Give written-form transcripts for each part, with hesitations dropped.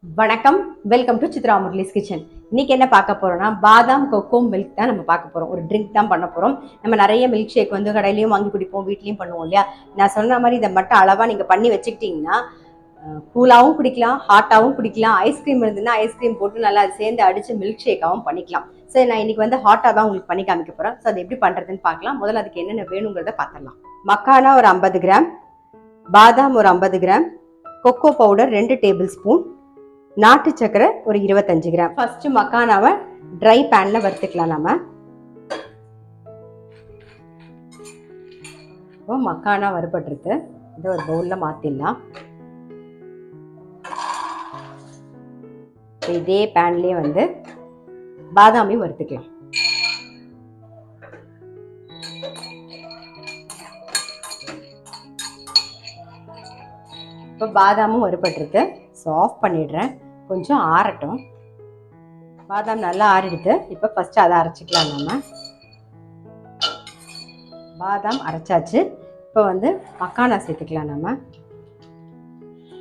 வணக்கம், welcome to Chitra Murali's kitchen. இன்னைக்கு என்ன பார்க்க போறோம்னா பாதாம் கொக்கோ மில்க் தான் நம்ம பார்க்க போறோம். ஒரு ட்ரிங்க் தான் பண்ண போறோம். நம்ம நிறைய மில்க் ஷேக் வந்து கடையிலயும் வாங்கி குடிப்போம், வீட்லயும் பண்ணுவோம் இல்லையா? நான் சொன்ன மாதிரி இதை மட்டும் அளவா நீங்க பண்ணி வச்சுக்கிட்டீங்கன்னா கூலாவும் குடிக்கலாம், ஹாட்டாவும் குடிக்கலாம். ஐஸ்கிரீம் இருந்ததுன்னா ஐஸ்கிரீம் போட்டு நல்லா சேர்ந்து அடிச்சு மில்க் ஷேக்காவும் பண்ணிக்கலாம். சரி, நான் இன்னைக்கு வந்து ஹாட்டா தான் உங்களுக்கு பண்ணி காமிக்க போறேன். ஸோ அது எப்படி பண்றதுன்னு பார்க்கலாம். முதல்ல அதுக்கு என்னென்ன வேணுங்கிறத பார்த்துடலாம். மக்கானா ஒரு 50 கிராம், பாதாம் ஒரு 50 gram, cocoa powder 2 table spoon, நாட்டு சக்கரை ஒரு 25 கிராம். ஃபர்ஸ்ட் மக்கானாவை ட்ரை பேன்ல வறுத்துக்கலாம். நம்ம மக்கானா வறுபட்டுருக்கு. இதை ஒரு பவுல்ல மாத்திடலாம். இதே பேன்லயே வந்து பாதாமையும் வறுத்துக்கலாம். இப்போ பாதாமும் வறுபட்டுருக்கு. ஸோ ஆஃப் பண்ணிடுறேன். கொஞ்சம் ஆறட்டும். பாதாம் நல்லா ஆறிடுது. இப்போ ஃபர்ஸ்ட் அதை அரைச்சிக்கலாம். நம்ம பாதாம் அரைச்சாச்சு. இப்போ வந்து மக்கானா சேர்த்துக்கலாம்.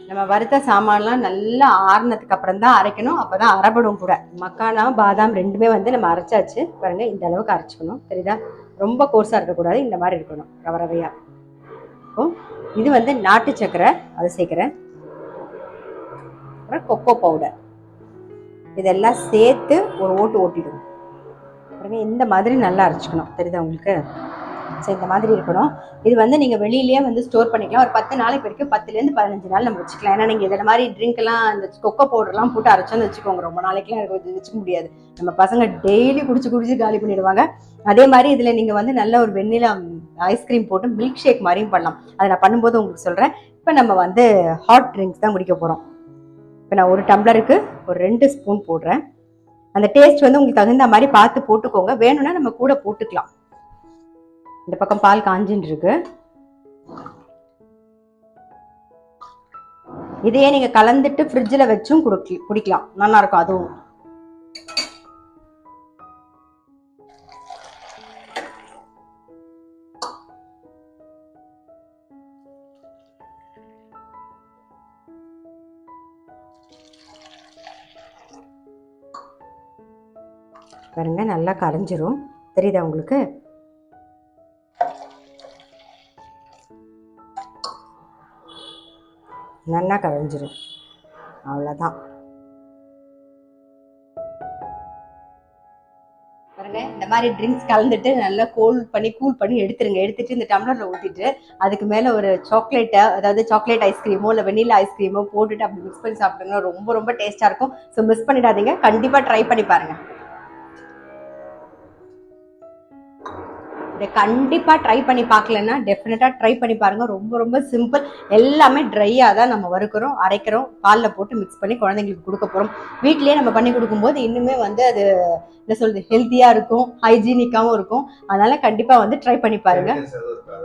நம்ம வறுத்த சாமான்லாம் நல்லா ஆறினதுக்கு அப்புறம் தான் அரைக்கணும். அப்போதான் அரைப்படும் கூட. மக்கானா பாதாம் ரெண்டுமே வந்து நம்ம அரைச்சாச்சு. பாருங்க, இந்த அளவுக்கு அரைச்சிக்கணும். தெரியுதா? ரொம்ப கோர்ஸாக இருக்கக்கூடாது, இந்த மாதிரி இருக்கணும், ரவ ரவையா. இப்போ இது வந்து நாட்டு சக்கரை, அதை சேர்க்குறேன். அப்புறம் கொக்கோ பவுடர், இதெல்லாம் சேர்த்து ஒரு ஓட்டு ஓட்டிடுவோம். பாருங்க, இந்த மாதிரி நல்லா அரைச்சிக்கணும். தெரியுதா உங்களுக்கு? ஸோ இந்த மாதிரி இருக்கணும். இது வந்து நீங்கள் வெளியிலேயே வந்து ஸ்டோர் பண்ணிக்கலாம். ஒரு 10 நாளைக்கு வரைக்கும், 10லேருந்து 15 நாள் நம்ம வச்சுக்கலாம். ஏன்னா நீங்கள் இதில் மாதிரி ட்ரிங்க்லாம் இந்த கொக்கோ பவுடர்லாம் போட்டு அரைச்சோன்னு வச்சுக்கோங்க, ரொம்ப நாளைக்குலாம் எனக்கு வச்சுக்க முடியாது. நம்ம பசங்க டெய்லி குடிச்சு காலி பண்ணிடுவாங்க. அதே மாதிரி இதில் நீங்கள் வந்து நல்ல ஒரு வெண்ணிலா ஐஸ்கிரீம் போட்டு மில்க் ஷேக் மாதிரியும் பண்ணலாம். அதை நான் பண்ணும்போது உங்களுக்கு சொல்கிறேன். இப்போ நம்ம வந்து ஹாட் ட்ரிங்க்ஸ் தான் குடிக்க போகிறோம். இப்போ நான் ஒரு டம்ளருக்கு ஒரு 2 ஸ்பூன் போடுறேன். அந்த டேஸ்ட் வந்து உங்களுக்கு தகுந்த மாதிரி பார்த்து போட்டுக்கோங்க. வேணும்னா நம்ம கூட போட்டுக்கலாம். இந்த பக்கம் பால் காஞ்சின்னு இருக்கு. இதையே நீங்க கலந்துட்டு ஃப்ரிட்ஜில் வச்சும் குடிக்கலாம், நல்லா இருக்கும் அதுவும். பாருங்க, நல்லா கரைஞ்சிரும். தெரியுதா உங்களுக்கு? நல்லா கரைஞ்சிரும். அவ்வளோதான். பாருங்க, இந்த மாதிரி ட்ரிங்க்ஸ் கலந்துட்டு நல்லா கூல் பண்ணி எடுத்துருங்க. எடுத்துட்டு இந்த டம்ளர்ல ஊற்றிட்டு அதுக்கு மேலே ஒரு சாக்லேட்டை, அதாவது சாக்லேட் ஐஸ்கிரீமோ இல்லை வெனிலா ஐஸ்கிரீமோ போட்டுட்டு அப்படி மிக்ஸ் பண்ணி சாப்பிடுங்க. ரொம்ப ரொம்ப டேஸ்டாக இருக்கும். ஸோ மிஸ் பண்ணிடாதீங்க, கண்டிப்பாக ட்ரை பண்ணி பாருங்க. இதை கண்டிப்பாக ட்ரை பண்ணி பார்க்கலன்னா டெஃபினட்டாக ட்ரை பண்ணி பாருங்கள். ரொம்ப ரொம்ப சிம்பிள். எல்லாமே ட்ரையாக தான் நம்ம வறுக்கிறோம், அரைக்கிறோம், பாலில் போட்டு மிக்ஸ் பண்ணி குழந்தைங்களுக்கு கொடுக்க போகிறோம். வீட்லேயே நம்ம பண்ணி கொடுக்கும்போது இன்னுமே வந்து அது என்ன சொல்றது, ஹெல்த்தியாக இருக்கும், ஹைஜீனிக்காகவும் இருக்கும். அதனால கண்டிப்பாக வந்து ட்ரை பண்ணி பாருங்கள்.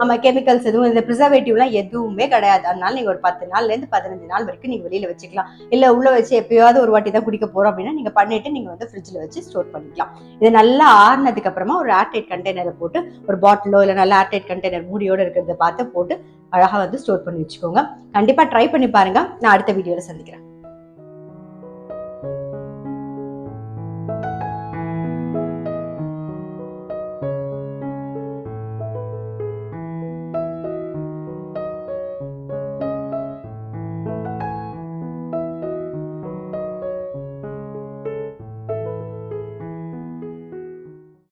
ஆமாம், கெமிக்கல்ஸ் எதுவும், இந்த ப்ரிசர்வேட்டிவ்லாம் எதுவுமே கிடையாது. அதனால நீங்கள் ஒரு 10 நாள்லேருந்து 15 நாள் வரைக்கும் நீங்கள் வெளியில் வச்சுக்கலாம். இல்லை உள்ளே வச்சு எப்பயாவது ஒரு வாட்டி தான் குடிக்க போகிறோம் அப்படின்னா நீங்கள் பண்ணிவிட்டு நீங்கள் வந்து ஃப்ரிட்ஜில் வச்சு ஸ்டோர் பண்ணிக்கலாம். இது நல்லா ஆறுனதுக்கு அப்புறமா ஒரு ஏர்டைட் கண்டெய்னரை போட்டு, ஒரு பாட்டிலோ இல்லை நல்ல ஏர்டைட் கண்டெய்னர் மூடியோடு இருக்கிறத பார்த்து போட்டு அழகாக வந்து ஸ்டோர் பண்ணி வச்சுக்கோங்க. கண்டிப்பாக ட்ரை பண்ணி பாருங்கள். நான் அடுத்த வீடியோவில் சந்திக்கிறேன்.